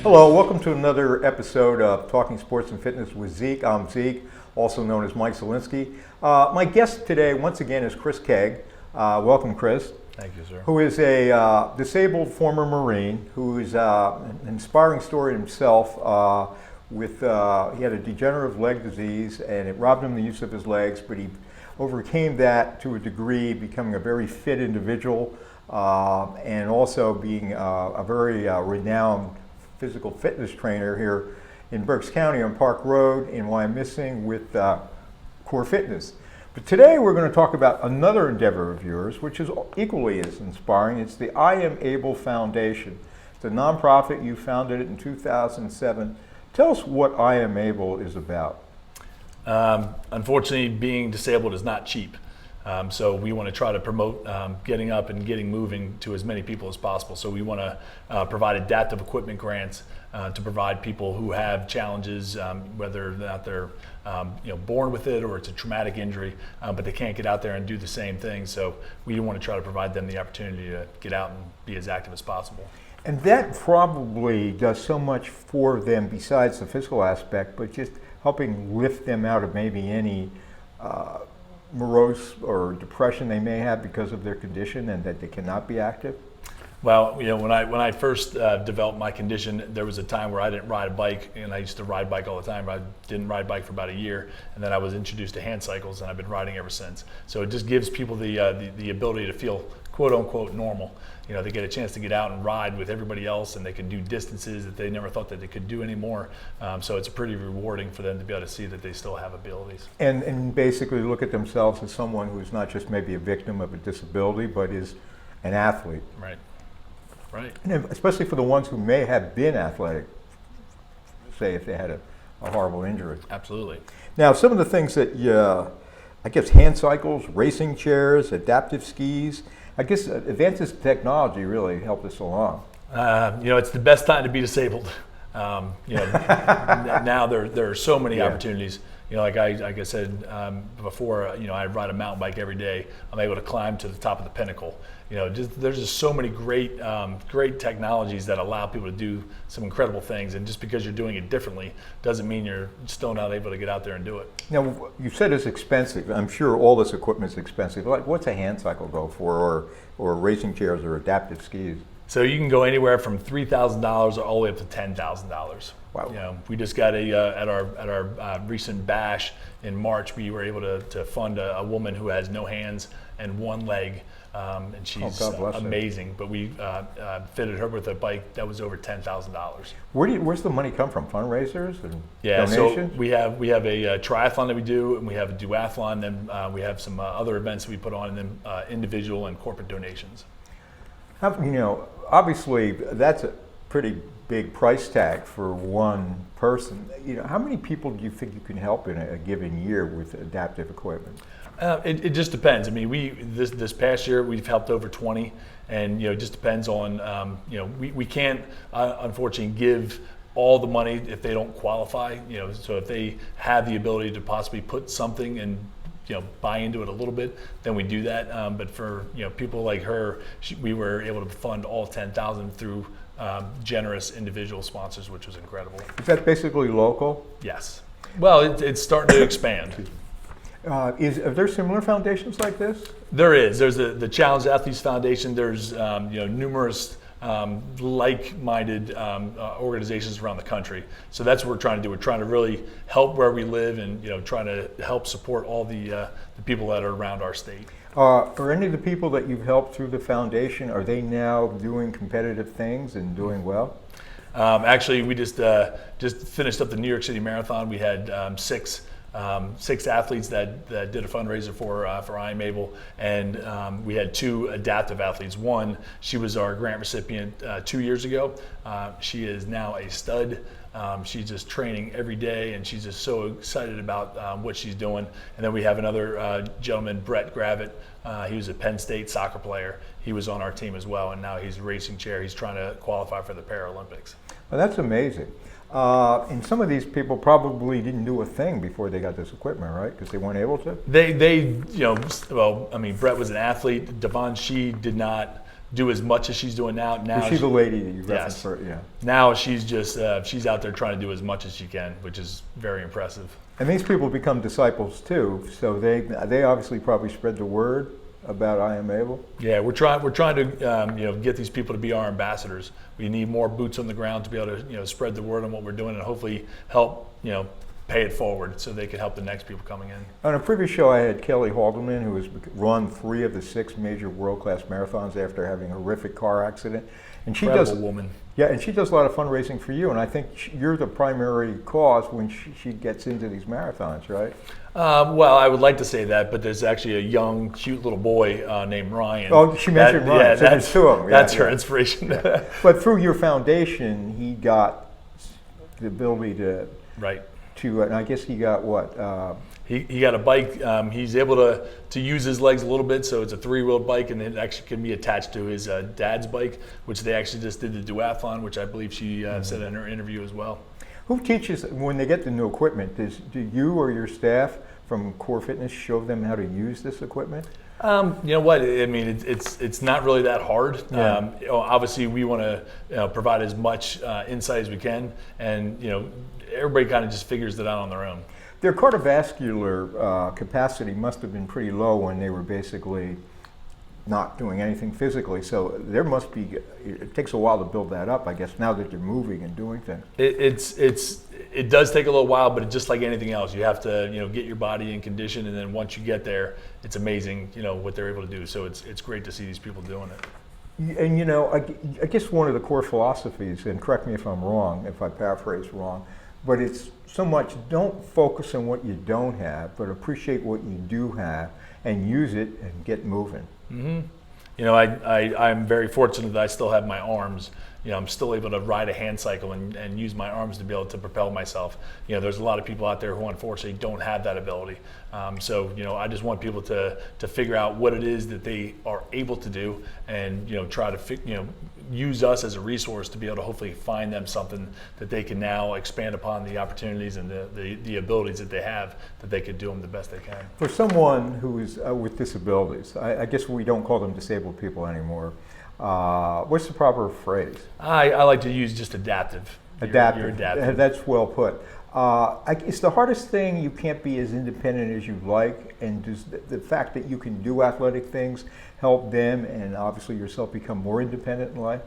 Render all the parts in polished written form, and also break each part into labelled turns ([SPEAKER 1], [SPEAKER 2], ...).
[SPEAKER 1] Hello, welcome to another episode of Talking Sports and Fitness with Zeke. I'm Zeke, also known as Mike Zielinski. My guest today, once again, is Chris Kaag. Welcome, Chris.
[SPEAKER 2] Thank you, sir.
[SPEAKER 1] Who is a disabled former Marine who is an inspiring story himself. He had a degenerative leg disease, and it robbed him the use of his legs, but he overcame that to a degree, becoming a very fit individual, and also being a very renowned physical fitness trainer here in Berks County on Park Road in Wyomissing with Core Fitness. But today we're going to talk about another endeavor of yours, which is equally as inspiring. It's the I Am Able Foundation. It's a nonprofit. You founded it in 2007. Tell us what I Am Able is about.
[SPEAKER 2] Unfortunately, being disabled is not cheap. So we want to try to promote getting up and getting moving to as many people as possible. So we want to provide adaptive equipment grants to provide people who have challenges, whether or not they're born with it or it's a traumatic injury, but they can't get out there and do the same thing. So we want to try to provide them the opportunity to get out and be as active as possible.
[SPEAKER 1] And that probably does so much for them besides the physical aspect, but just helping lift them out of maybe any morose or depression they may have because of their condition and that they cannot be active?
[SPEAKER 2] Well, when I first developed my condition, there was a time where I didn't ride a bike, and I used to ride bike all the time. I didn't ride bike for about a year, and then I was introduced to hand cycles, and I've been riding ever since. So it just gives people the ability to feel quote unquote normal. They get a chance to get out and ride with everybody else, and they can do distances that they never thought that they could do anymore. So it's pretty rewarding for them to be able to see that they still have abilities.
[SPEAKER 1] And basically look at themselves as someone who's not just maybe a victim of a disability, but is an athlete.
[SPEAKER 2] Right. Right.
[SPEAKER 1] And especially for the ones who may have been athletic, say if they had a horrible injury.
[SPEAKER 2] Absolutely.
[SPEAKER 1] Now, some of the things that I guess hand cycles, racing chairs, adaptive skis, I guess advances in technology really help this along.
[SPEAKER 2] It's the best time to be disabled. Now there are so many opportunities. Like I said before, I ride a mountain bike every day. I'm able to climb to the top of the pinnacle. There's just so many great technologies that allow people to do some incredible things. And just because you're doing it differently doesn't mean you're still not able to get out there and do it.
[SPEAKER 1] Now, you said it's expensive. I'm sure all this equipment is expensive. Like, what's a hand cycle go for, or racing chairs or adaptive skis?
[SPEAKER 2] So you can go anywhere from $3,000 all the way up to $10,000.
[SPEAKER 1] Wow.
[SPEAKER 2] We just got at our recent bash in March. We were able to fund a woman who has no hands and one leg, and she's amazing. But we fitted her with a bike that was over $10,000.
[SPEAKER 1] Where's the money come from? Fundraisers and
[SPEAKER 2] So
[SPEAKER 1] donations?
[SPEAKER 2] we have a triathlon that we do, and we have a duathlon, and we have some other events that we put on, and then individual and corporate donations.
[SPEAKER 1] Obviously that's a pretty big price tag for one person. How many people do you think you can help in a given year with adaptive equipment?
[SPEAKER 2] It just depends. I mean, this past year we've helped over 20, and it just depends on we can't unfortunately give all the money if they don't qualify. So if they have the ability to possibly put something and buy into it a little bit, then we do that. But for people like her, we were able to fund all 10,000 through generous individual sponsors, which was incredible.
[SPEAKER 1] Is that basically local?
[SPEAKER 2] Yes. Well, it's starting to expand.
[SPEAKER 1] Are there similar foundations like this?
[SPEAKER 2] There is. There's the Challenge Athletes Foundation. There's numerous like-minded organizations around the country. So that's what we're trying to do. We're trying to really help where we live, and trying to help support all the people that are around our state.
[SPEAKER 1] Are any of the people that you've helped through the foundation, are they now doing competitive things and doing well?
[SPEAKER 2] Actually, we just finished up the New York City Marathon. We had six athletes that did a fundraiser for I Am Able, and we had two adaptive athletes. One, she was our grant recipient 2 years ago. She is now a stud. She's just training every day, and she's just so excited about what she's doing. And then we have another gentleman, Brett Gravitt. He was a Penn State soccer player. He was on our team as well, and now he's a racing chair. He's trying to qualify for the Paralympics.
[SPEAKER 1] Well, that's amazing. And some of these people probably didn't do a thing before they got this equipment, right? Because they weren't able to?
[SPEAKER 2] They Brett was an athlete. Devon Shee did not do as much as she's doing now.
[SPEAKER 1] Is she the lady that you referenced?
[SPEAKER 2] Yes.
[SPEAKER 1] For, yeah.
[SPEAKER 2] Now she's just she's out there trying to do as much as she can, which is very impressive.
[SPEAKER 1] And these people become disciples too, so they obviously probably spread the word about I Am Able.
[SPEAKER 2] Yeah, we're trying to get these people to be our ambassadors. We need more boots on the ground to be able to spread the word on what we're doing and hopefully help pay it forward so they can help the next people coming in.
[SPEAKER 1] On a previous show, I had Kelly Haldeman, who has run 3 of the 6 major world-class marathons after having a horrific car accident. And she
[SPEAKER 2] Incredible woman.
[SPEAKER 1] Yeah, and she does a lot of fundraising for you, and I think you're the primary cause when she gets into these marathons, right?
[SPEAKER 2] Well, I would like to say that, but there's actually a young, cute little boy named Ryan.
[SPEAKER 1] Oh, she mentioned Ryan.
[SPEAKER 2] Yeah,
[SPEAKER 1] So there's 2 of them.
[SPEAKER 2] That's her inspiration.
[SPEAKER 1] But through your foundation, he got the ability to...
[SPEAKER 2] Right.
[SPEAKER 1] And I guess he got what?
[SPEAKER 2] He got a bike. He's able to use his legs a little bit, so it's a 3-wheeled bike, and it actually can be attached to his dad's bike, which they actually just did the duathlon, which I believe she said in her interview as well.
[SPEAKER 1] Who teaches when they get the new equipment? Do you or your staff from Core Fitness show them how to use this equipment?
[SPEAKER 2] You know what? I mean, it's not really that hard.
[SPEAKER 1] Yeah.
[SPEAKER 2] Obviously, we want to provide as much insight as we can, and everybody kind of just figures it out on their own.
[SPEAKER 1] Their cardiovascular capacity must have been pretty low when they were basically not doing anything physically. So there must be. It takes a while to build that up, I guess. Now that they're moving and doing things.
[SPEAKER 2] It does take a little while, but it's just like anything else. You have to get your body in condition, and then once you get there, it's amazing what they're able to do. So it's great to see these people doing it.
[SPEAKER 1] And I guess one of the core philosophies, and correct me if I'm wrong, if I paraphrase wrong, but it's so much don't focus on what you don't have, but appreciate what you do have and use it and get moving.
[SPEAKER 2] Mm-hmm. I'm very fortunate that I still have my arms. I'm still able to ride a hand cycle and use my arms to be able to propel myself. There's a lot of people out there who unfortunately don't have that ability. So I just want people to figure out what it is that they are able to do, and try to use us as a resource to be able to hopefully find them something that they can now expand upon the opportunities and the abilities that they have, that they could do them the best they can.
[SPEAKER 1] For someone who is with disabilities, I guess we don't call them disabled people anymore. What's the proper phrase?
[SPEAKER 2] I like to use just adaptive.
[SPEAKER 1] Adaptive.
[SPEAKER 2] You're adaptive.
[SPEAKER 1] That's well put. It's the hardest thing. You can't be as independent as you'd like, and does the fact that you can do athletic things help them and obviously yourself become more independent in life?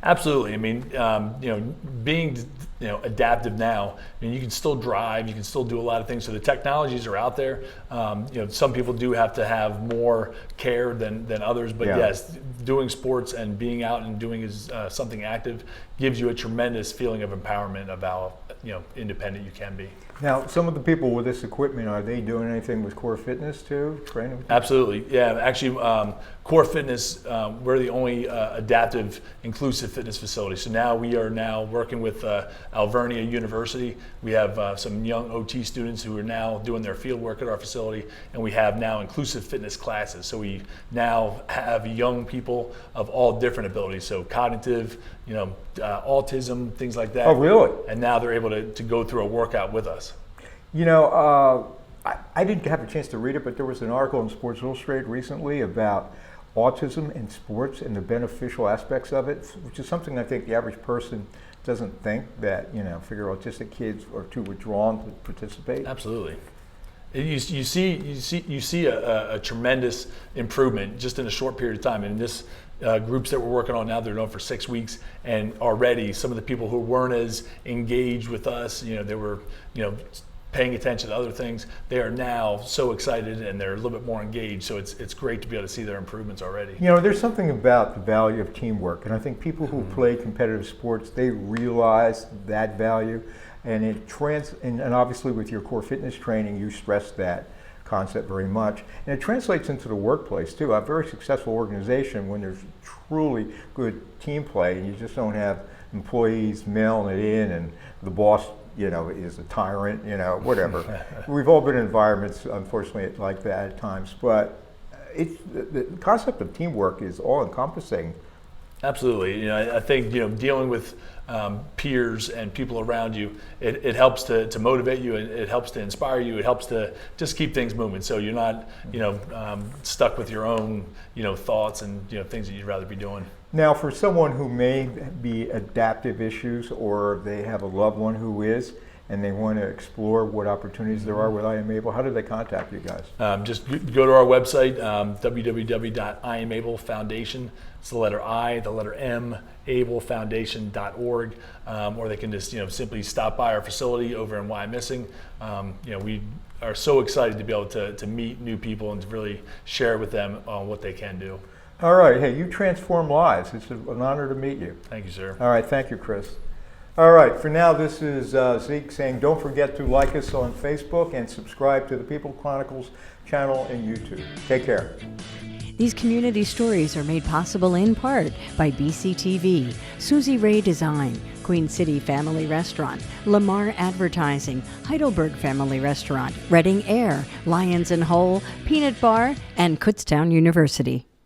[SPEAKER 1] Absolutely.
[SPEAKER 2] I mean, being adaptive now, you can still drive, you can still do a lot of things. So the technologies are out there. Some people do have to have more care than others, but yes, doing sports and being out and doing something active gives you a tremendous feeling of empowerment of how independent you can be.
[SPEAKER 1] Now, some of the people with this equipment, are they doing anything with Core Fitness too? Training?
[SPEAKER 2] Absolutely, yeah. Actually, Core Fitness, we're the only adaptive, inclusive fitness facility. So now we are working with Alvernia University. We have some young OT students who are now doing their field work at our facility, and we have now inclusive fitness classes. So we now have young people of all different abilities. So cognitive, autism, things like that.
[SPEAKER 1] Oh, really?
[SPEAKER 2] And now they're able to go through a workout with us.
[SPEAKER 1] I didn't have a chance to read it, but there was an article in Sports Illustrated recently about autism in sports and the beneficial aspects of it, which is something I think the average person doesn't think, that figure autistic kids are too withdrawn to participate.
[SPEAKER 2] Absolutely. You see a tremendous improvement just in a short period of time. And this groups that we're working on now, they're known for 6 weeks, and already some of the people who weren't as engaged with us, they were paying attention to other things, they are now so excited and they're a little bit more engaged. So it's great to be able to see their improvements already.
[SPEAKER 1] There's something about the value of teamwork, and I think people who play competitive sports, they realize that value, and and obviously with your Core Fitness training, you stress that concept very much, and it translates into the workplace too. A very successful organization, when there's truly good team play, and you just don't have employees mailing it in and the boss is a tyrant, whatever. We've all been in environments, unfortunately, like that at times, but the concept of teamwork is all encompassing.
[SPEAKER 2] Absolutely. I think dealing with peers and people around you, it helps to motivate you. It helps to inspire you. It helps to just keep things moving. So you're not stuck with your own thoughts and things that you'd rather be doing.
[SPEAKER 1] Now, for someone who may be adaptive issues, or they have a loved one who is, and they want to explore what opportunities there are with I Am Able, how do they contact you guys?
[SPEAKER 2] Just go to our website, www.IamAbleFoundation. It's the letter I, the letter M, ablefoundation.org, or they can just simply stop by our facility over in Wyomissing. We are so excited to be able to meet new people and to really share with them what they can do.
[SPEAKER 1] All right. Hey, you transform lives. It's an honor to meet you.
[SPEAKER 2] Thank you, sir.
[SPEAKER 1] All right. Thank you, Chris. All right. For now, this is Zeke saying don't forget to like us on Facebook and subscribe to the People Chronicles channel in YouTube. Take care.
[SPEAKER 3] These community stories are made possible in part by BCTV, Susie Ray Design, Queen City Family Restaurant, Lamar Advertising, Heidelberg Family Restaurant, Reading Air, Lions and Hole, Peanut Bar, and Kutztown University.